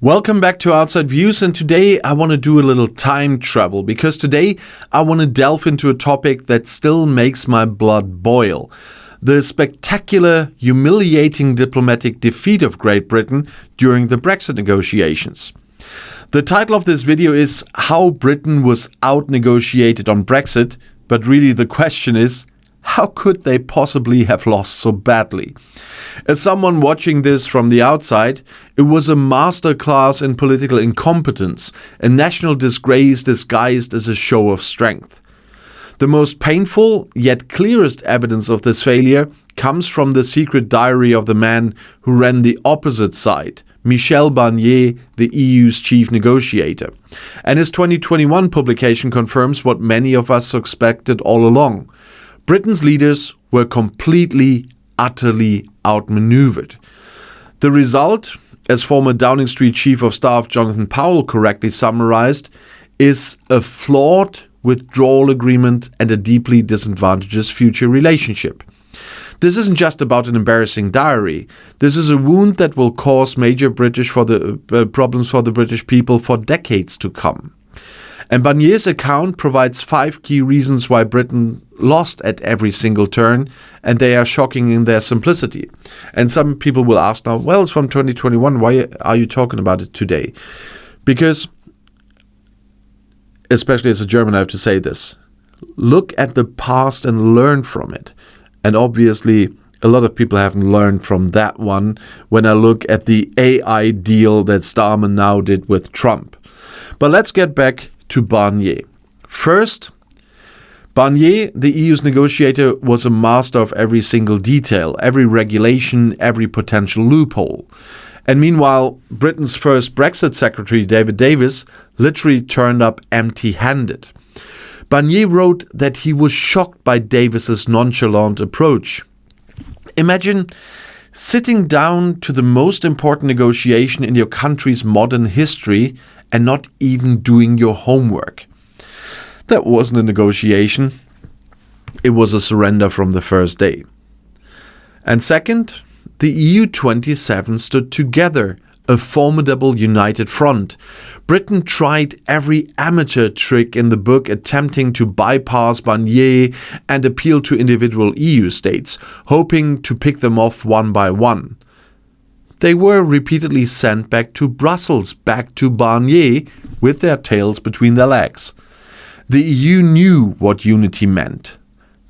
Welcome back to Outside Views, and today I want to do a little time travel because today I want to delve into a topic that still makes my blood boil. The spectacular, humiliating diplomatic defeat of Great Britain during the Brexit negotiations. The title of this video is How Britain Was Out-Negotiated on Brexit, but really the question is, how could they possibly have lost so badly? As someone watching this from the outside, it was a masterclass in political incompetence, a national disgrace disguised as a show of strength. The most painful, yet clearest evidence of this failure comes from the secret diary of the man who ran the opposite side, Michel Barnier, the EU's chief negotiator. And his 2021 publication confirms what many of us suspected all along. Britain's leaders were completely, utterly outmaneuvered. The result, as former Downing Street Chief of Staff Jonathan Powell correctly summarized, is a flawed withdrawal agreement and a deeply disadvantageous future relationship. This isn't just about an embarrassing diary. This is a wound that will cause major problems for the British people for decades to come. And Barnier's account provides 5 key reasons why Britain lost at every single turn, and they are shocking in their simplicity. And some people will ask now, well, it's from 2021, why are you talking about it today? Because, especially as a German, I have to say this. Look at the past and learn from it. And obviously, a lot of people haven't learned from that one when I look at the AI deal that Starmer now did with Trump. But let's get back to Barnier. First, Barnier, the EU's negotiator, was a master of every single detail, every regulation, every potential loophole. And meanwhile, Britain's first Brexit secretary, David Davis, literally turned up empty-handed. Barnier wrote that he was shocked by Davis's nonchalant approach. Imagine sitting down to the most important negotiation in your country's modern history and not even doing your homework. That wasn't a negotiation. It was a surrender from the first day. And second, the EU 27 stood together, a formidable united front. Britain tried every amateur trick in the book attempting to bypass Barnier and appeal to individual EU states, hoping to pick them off one by one. They were repeatedly sent back to Brussels, back to Barnier, with their tails between their legs. The EU knew what unity meant.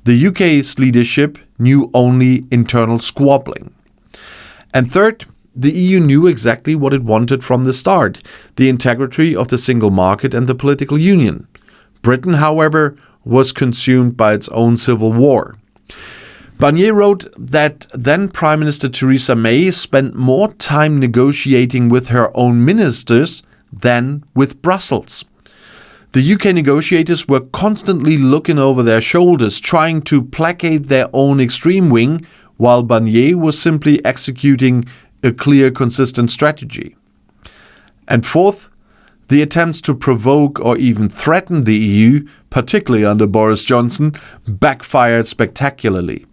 The UK's leadership knew only internal squabbling. And third, the EU knew exactly what it wanted from the start, the integrity of the single market and the political union. Britain, however, was consumed by its own civil war. Barnier wrote that then Prime Minister Theresa May spent more time negotiating with her own ministers than with Brussels. The UK negotiators were constantly looking over their shoulders, trying to placate their own extreme wing, while Barnier was simply executing a clear, consistent strategy. And fourth, the attempts to provoke or even threaten the EU, particularly under Boris Johnson, backfired spectacularly.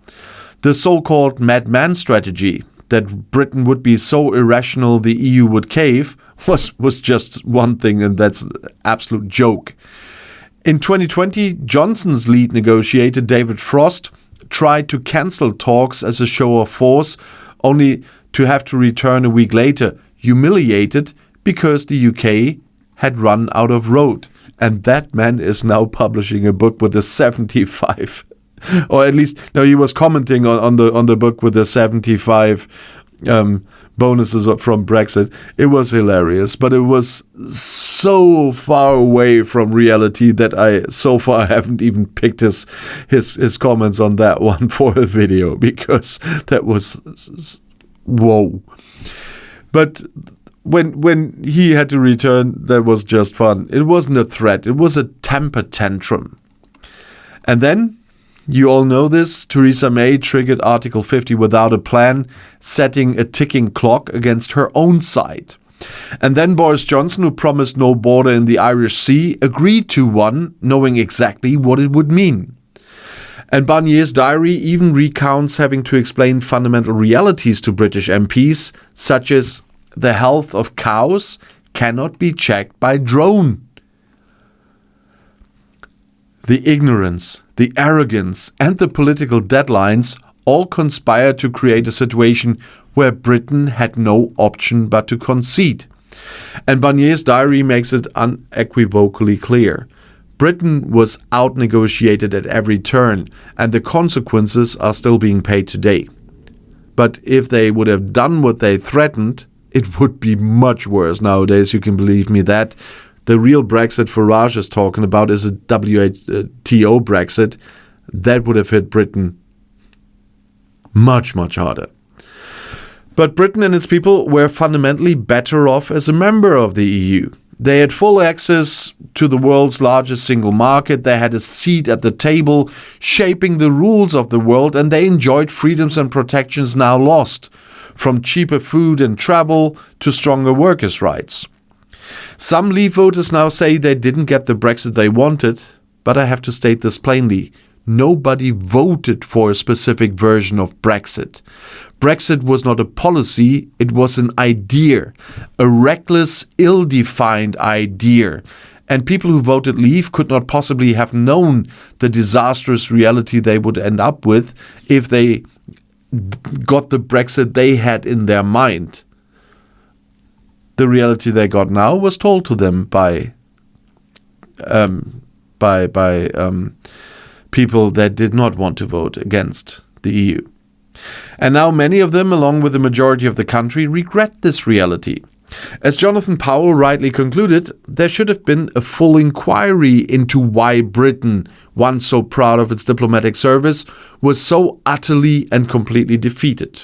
The so-called madman strategy, that Britain would be so irrational the EU would cave, was just one thing, and that's an absolute joke. In 2020, Johnson's lead negotiator, David Frost, tried to cancel talks as a show of force, only to have to return a week later, humiliated because the UK had run out of road. And that man is now publishing a book with a 75, or at least, no, he was commenting on the book with the 75 bonuses from Brexit. It was hilarious, but it was so far away from reality that I so far haven't even picked his comments on that one for a video, because that was whoa. But when he had to return, that was just fun. It wasn't a threat. It was a temper tantrum. And then, you all know this, Theresa May triggered Article 50 without a plan, setting a ticking clock against her own side. And then Boris Johnson, who promised no border in the Irish Sea, agreed to one, knowing exactly what it would mean. And Barnier's diary even recounts having to explain fundamental realities to British MPs, such as the health of cows cannot be checked by drone. The ignorance, the arrogance, and the political deadlines all conspire to create a situation where Britain had no option but to concede. And Barnier's diary makes it unequivocally clear. Britain was out-negotiated at every turn, and the consequences are still being paid today. But if they would have done what they threatened, it would be much worse nowadays, you can believe me that. The real Brexit Farage is talking about is a WTO Brexit. That would have hit Britain much, much harder. But Britain and its people were fundamentally better off as a member of the EU. They had full access to the world's largest single market, they had a seat at the table, shaping the rules of the world, and they enjoyed freedoms and protections now lost, from cheaper food and travel to stronger workers' rights. Some Leave voters now say they didn't get the Brexit they wanted, but I have to state this plainly. Nobody voted for a specific version of Brexit. Brexit was not a policy, it was an idea, a reckless, ill-defined idea. And people who voted Leave could not possibly have known the disastrous reality they would end up with if they got the Brexit they had in their mind. The reality they got now was told to them by people that did not want to vote against the EU. And now many of them, along with the majority of the country, regret this reality. As Jonathan Powell rightly concluded, there should have been a full inquiry into why Britain, once so proud of its diplomatic service, was so utterly and completely defeated.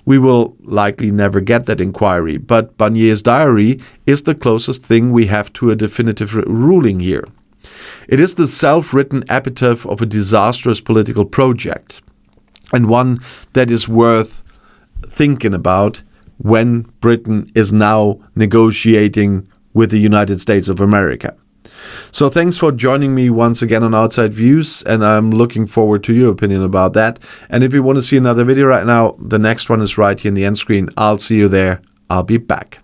We will likely never get that inquiry, but Barnier's diary is the closest thing we have to a definitive ruling here. It is the self-written epitaph of a disastrous political project, and one that is worth thinking about when Britain is now negotiating with the United States of America. So thanks for joining me once again on Outside Views, and I'm looking forward to your opinion about that. And if you want to see another video right now, the next one is right here in the end screen. I'll see you there. I'll be back.